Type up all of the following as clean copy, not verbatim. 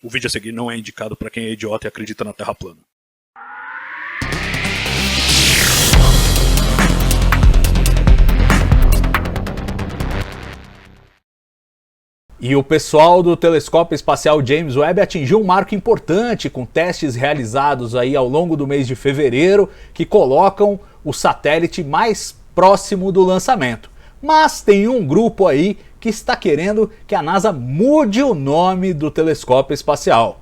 O vídeo a seguir não é indicado para quem é idiota e acredita na Terra plana. E o pessoal do telescópio espacial James Webb atingiu um marco importante com testes realizados aí ao longo do mês de fevereiro que colocam o satélite mais próximo do lançamento. Mas tem um grupo aí que está querendo que a NASA mude o nome do telescópio espacial.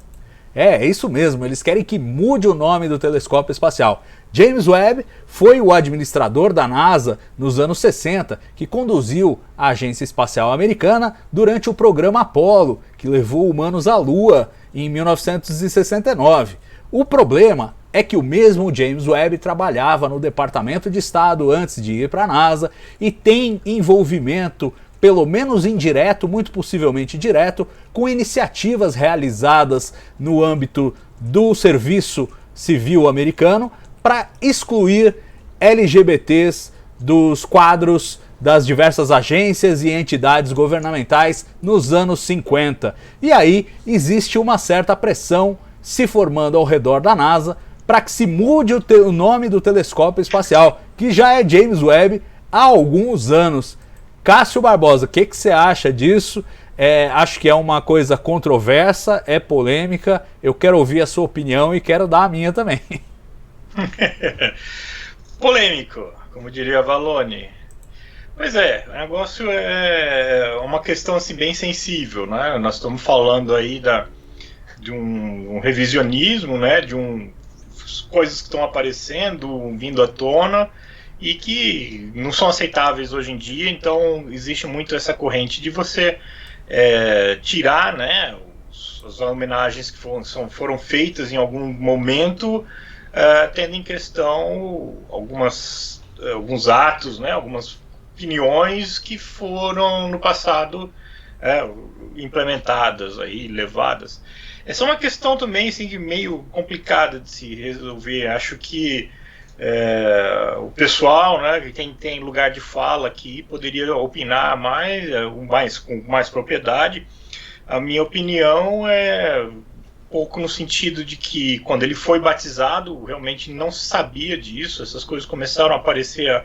É isso mesmo, eles querem que mude o nome do telescópio espacial. James Webb foi o administrador da NASA nos anos 60, que conduziu a Agência Espacial Americana durante o programa Apollo, que levou humanos à Lua em 1969. O problema é que o mesmo James Webb trabalhava no Departamento de Estado antes de ir para a NASA e tem envolvimento, pelo menos indireto, muito possivelmente direto, com iniciativas realizadas no âmbito do Serviço Civil Americano para excluir LGBTs dos quadros das diversas agências e entidades governamentais nos anos 50. E aí existe uma certa pressão se formando ao redor da NASA para que se mude o nome do telescópio espacial, que já é James Webb há alguns anos. Cássio Barbosa, o que você acha disso? Acho que é uma coisa controversa, é polêmica, eu quero ouvir a sua opinião e quero dar a minha também. Polêmico, como diria a Valone. Pois é, o negócio é uma questão assim, bem sensível, né? Nós estamos falando aí de um revisionismo, né? Coisas que estão aparecendo, vindo à tona e que não são aceitáveis hoje em dia. Então existe muito essa corrente de você tirar, né, as homenagens que foram feitas em algum momento, tendo em questão alguns atos, né, algumas opiniões que foram no passado implementadas, aí, levadas. Essa é uma questão também assim, meio complicada de se resolver. Acho que o pessoal, né, quem tem lugar de fala aqui, poderia opinar com mais propriedade. A minha opinião é um pouco no sentido de que quando ele foi batizado, realmente não se sabia disso, essas coisas começaram a aparecer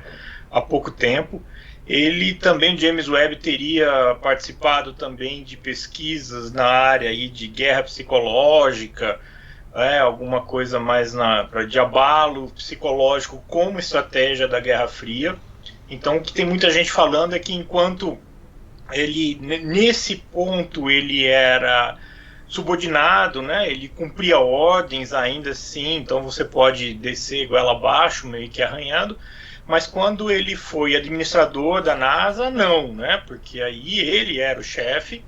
há pouco tempo. Ele também, James Webb, teria participado também de pesquisas na área aí de guerra psicológica, alguma coisa mais de abalo psicológico como estratégia da Guerra Fria. Então o que tem muita gente falando é que enquanto ele, nesse ponto, ele era subordinado, né, ele cumpria ordens ainda assim, então você pode descer goela abaixo, meio que arranhando, mas quando ele foi administrador da NASA, não, né, porque aí ele era o chefe,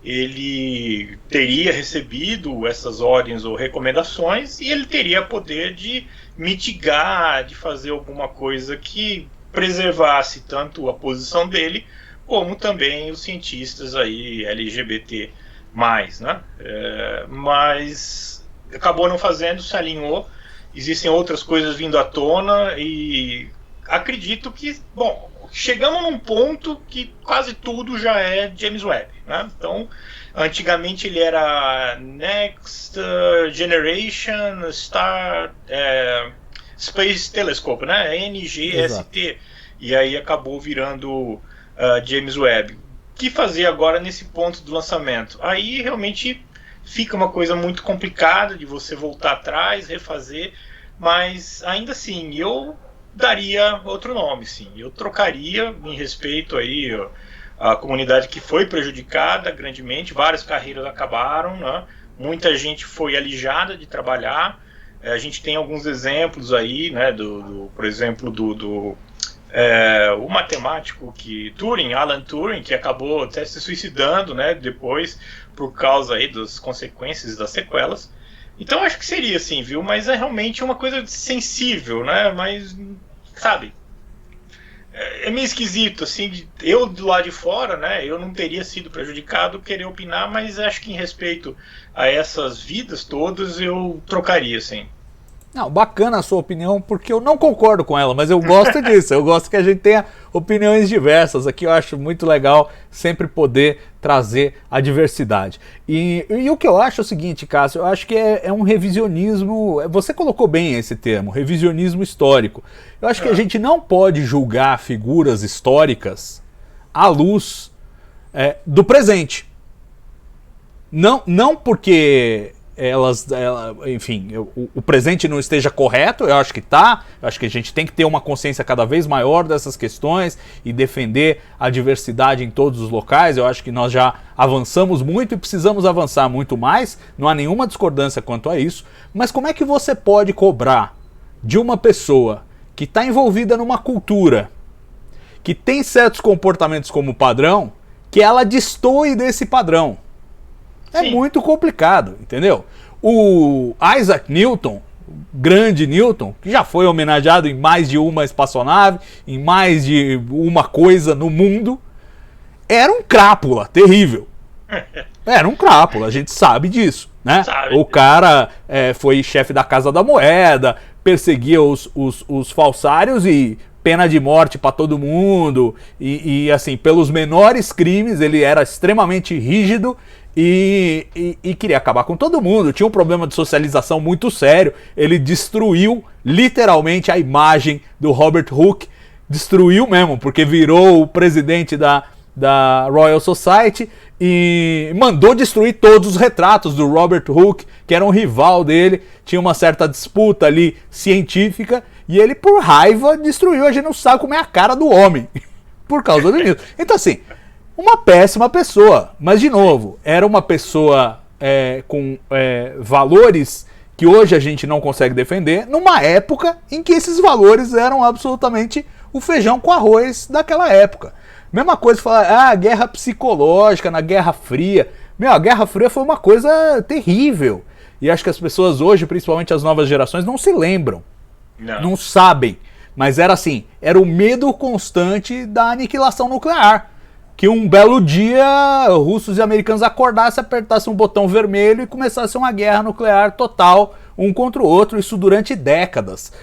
ele teria recebido essas ordens ou recomendações e ele teria poder de mitigar, de fazer alguma coisa que preservasse tanto a posição dele, como também os cientistas aí LGBT+, né? Mas acabou não fazendo, se alinhou, existem outras coisas vindo à tona e acredito que, bom, chegamos num ponto que quase tudo já é James Webb, né? Então, antigamente ele era Next Generation Star Space Telescope, né? NGST. Exato. E aí acabou virando James Webb. O que fazer agora nesse ponto do lançamento? Aí realmente fica uma coisa muito complicada de você voltar atrás, refazer, mas ainda assim, eu daria outro nome, sim. Eu trocaria em respeito aí a comunidade que foi prejudicada grandemente, várias carreiras acabaram, né? Muita gente foi alijada de trabalhar. A gente tem alguns exemplos aí, né? Por exemplo, o matemático Alan Turing, que acabou até se suicidando, né? Depois, por causa aí das consequências das sequelas. Então acho que seria assim, viu? Mas é realmente uma coisa sensível, né? Mas, sabe, é meio esquisito, assim, eu do lado de fora, né? Eu não teria sido prejudicado querer opinar, mas acho que em respeito a essas vidas todas eu trocaria, assim. Não, bacana a sua opinião, porque eu não concordo com ela, mas eu gosto disso, eu gosto que a gente tenha opiniões diversas aqui, eu acho muito legal sempre poder trazer a diversidade. E o que eu acho é o seguinte, Cássio, eu acho que é um revisionismo, você colocou bem esse termo, revisionismo histórico. Eu acho que a gente não pode julgar figuras históricas à luz do presente. Não porque enfim, o presente não esteja correto, eu acho que tá, eu acho que a gente tem que ter uma consciência cada vez maior dessas questões e defender a diversidade em todos os locais. Eu acho que nós já avançamos muito e precisamos avançar muito mais, não há nenhuma discordância quanto a isso, mas como é que você pode cobrar de uma pessoa que está envolvida numa cultura, que tem certos comportamentos como padrão, que ela destoe desse padrão? É muito complicado, entendeu? O Isaac Newton, grande Newton, que já foi homenageado em mais de uma espaçonave, em mais de uma coisa no mundo, era um crápula terrível. Era um crápula, a gente sabe disso, né? O cara foi chefe da Casa da Moeda, perseguia os falsários e pena de morte para todo mundo, e assim, pelos menores crimes ele era extremamente rígido e queria acabar com todo mundo. Tinha um problema de socialização muito sério. Ele destruiu literalmente a imagem do Robert Hooke, destruiu mesmo, porque virou o presidente da Royal Society e mandou destruir todos os retratos do Robert Hooke, que era um rival dele. Tinha uma certa disputa ali científica e ele, por raiva, destruiu. A gente não sabe como é a cara do homem por causa disso. Então assim, uma péssima pessoa, mas de novo, era uma pessoa com valores que hoje a gente não consegue defender, numa época em que esses valores eram absolutamente o feijão com arroz daquela época. Mesma coisa falar, guerra psicológica na Guerra Fria. A Guerra Fria foi uma coisa terrível. E acho que as pessoas hoje, principalmente as novas gerações, não se lembram. Não sabem. Mas era assim, era o medo constante da aniquilação nuclear. Que um belo dia russos e americanos acordassem, apertassem um botão vermelho e começasse uma guerra nuclear total um contra o outro, isso durante décadas.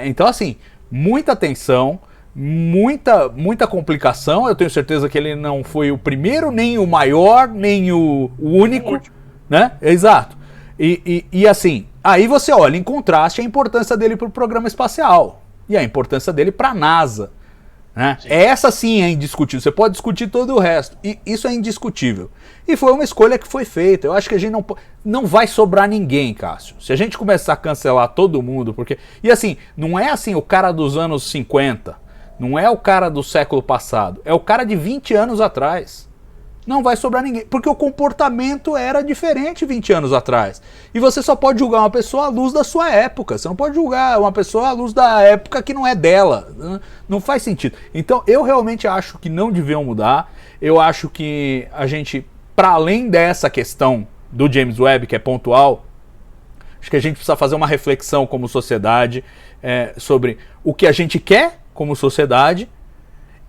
Então assim, muita tensão, muita complicação. Eu tenho certeza que ele não foi o primeiro, nem o maior, nem o único, né? Exato. E assim, aí você olha em contraste a importância dele para o programa espacial e a importância dele para a NASA. Né? Essa sim é indiscutível, você pode discutir todo o resto, e isso é indiscutível. E foi uma escolha que foi feita. Eu acho que a gente não vai sobrar ninguém, Cássio. Se a gente começar a cancelar todo mundo, porque... E assim, não é assim o cara dos anos 50, não é o cara do século passado, é o cara de 20 anos atrás. Não vai sobrar ninguém, porque o comportamento era diferente 20 anos atrás. E você só pode julgar uma pessoa à luz da sua época. Você não pode julgar uma pessoa à luz da época que não é dela. Não faz sentido. Então eu realmente acho que não deviam mudar. Eu acho que a gente, para além dessa questão do James Webb, que é pontual, acho que a gente precisa fazer uma reflexão como sociedade sobre o que a gente quer como sociedade.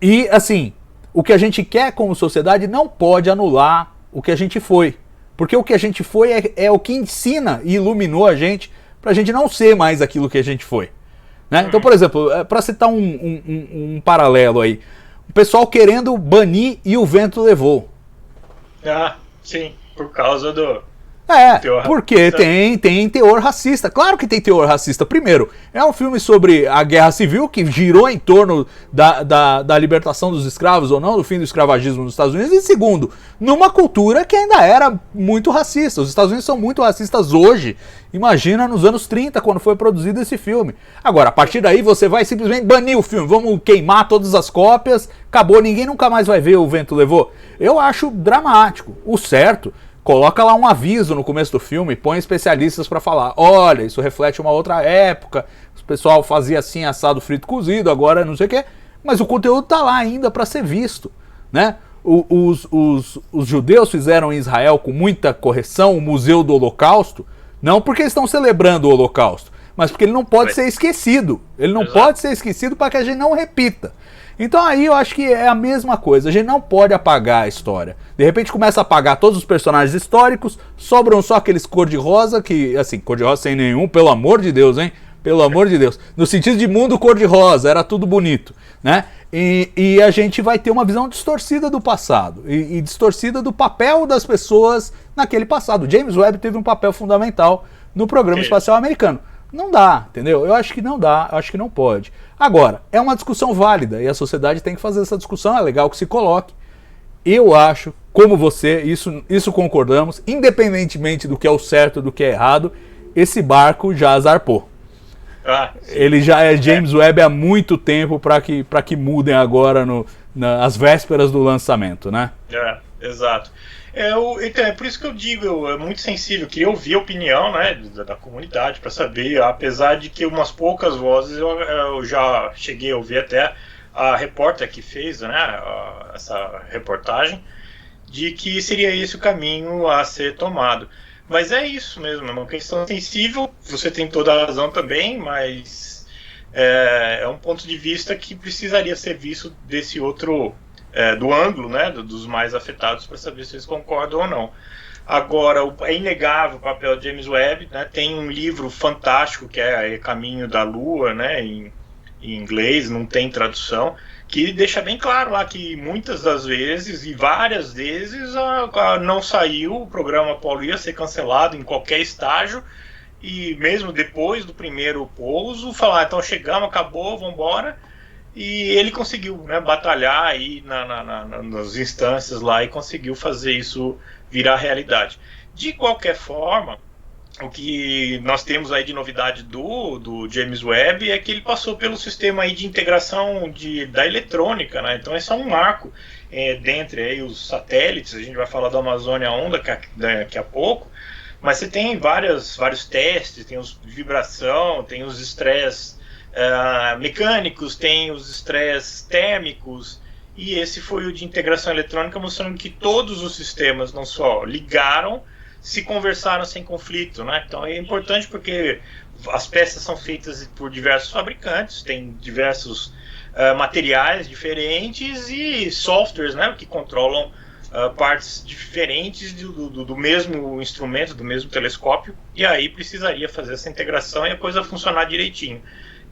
E assim, o que a gente quer como sociedade não pode anular o que a gente foi. Porque o que a gente foi é o que ensina e iluminou a gente para a gente não ser mais aquilo que a gente foi. Né? Então, por exemplo, para citar um paralelo aí, o pessoal querendo banir E o Vento Levou. Sim, por causa do... porque tem teor racista. Claro que tem teor racista. Primeiro, é um filme sobre a Guerra Civil, que girou em torno da libertação dos escravos ou não, do fim do escravagismo nos Estados Unidos. E segundo, numa cultura que ainda era muito racista. Os Estados Unidos são muito racistas hoje. Imagina nos anos 30, quando foi produzido esse filme. Agora, a partir daí, você vai simplesmente banir o filme. Vamos queimar todas as cópias. Acabou, ninguém nunca mais vai ver O Vento Levou. Eu acho dramático. O certo... Coloca lá um aviso no começo do filme, põe especialistas para falar, olha, isso reflete uma outra época, o pessoal fazia assim, assado, frito, cozido, agora não sei o quê, mas o conteúdo tá lá ainda para ser visto, né? Os judeus fizeram em Israel com muita correção o Museu do Holocausto, não porque eles estão celebrando o Holocausto, mas porque ele não pode ser esquecido, ele não pode ser esquecido para que a gente não repita. Então aí eu acho que é a mesma coisa, a gente não pode apagar a história. De repente começa a apagar todos os personagens históricos, sobram só aqueles cor-de-rosa, que, assim, cor-de-rosa sem nenhum, pelo amor de Deus, hein? Pelo amor de Deus. No sentido de mundo cor-de-rosa, era tudo bonito, né? E a gente vai ter uma visão distorcida do passado e distorcida do papel das pessoas naquele passado. James Webb teve um papel fundamental no programa espacial americano. Não dá, entendeu? Eu acho que não dá, eu acho que não pode. Agora, é uma discussão válida e a sociedade tem que fazer essa discussão, é legal que se coloque. Eu acho, como você, isso concordamos, independentemente do que é o certo e do que é errado, esse barco já zarpou. Ele já é James Webb há muito tempo para que mudem agora nas vésperas do lançamento, né? Exato. Então, é por isso que eu digo, é muito sensível, queria ouvir a opinião, né, da comunidade para saber, apesar de que umas poucas vozes eu já cheguei a ouvir, até a repórter que fez, né, essa reportagem, de que seria esse o caminho a ser tomado. Mas é isso mesmo, é uma questão sensível, você tem toda a razão também, mas é um ponto de vista que precisaria ser visto desse outro, do ângulo, né, dos mais afetados, para saber se eles concordam ou não. Agora, é inegável o papel de James Webb, né, tem um livro fantástico que é Caminho da Lua, né, em inglês, não tem tradução, que deixa bem claro lá que muitas das vezes, e várias vezes, não saiu, o programa Apollo ia ser cancelado em qualquer estágio, e mesmo depois do primeiro pouso, falar, então chegamos, acabou, vamos embora, e ele conseguiu, né, batalhar aí nas instâncias lá e conseguiu fazer isso virar realidade. De qualquer forma, o que nós temos aí de novidade do James Webb é que ele passou pelo sistema aí de integração da eletrônica, né? Então esse é um marco dentre aí os satélites. A gente vai falar do Amazônia 1 daqui a pouco, mas você tem vários testes, tem os de vibração, tem os estresses mecânicos, tem os estresses térmicos, e esse foi o de integração eletrônica, mostrando que todos os sistemas não só ligaram, se conversaram sem conflito, né? Então é importante porque as peças são feitas por diversos fabricantes, tem diversos materiais diferentes e softwares, né, que controlam partes diferentes do mesmo instrumento, do mesmo telescópio, e aí precisaria fazer essa integração e a coisa funcionar direitinho.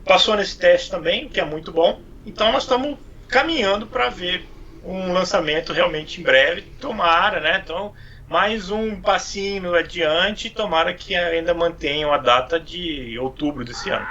Passou nesse teste também, que é muito bom, então nós estamos caminhando para ver um lançamento realmente em breve, tomara, né? Então, mais um passinho adiante, tomara que ainda mantenham a data de outubro desse ano.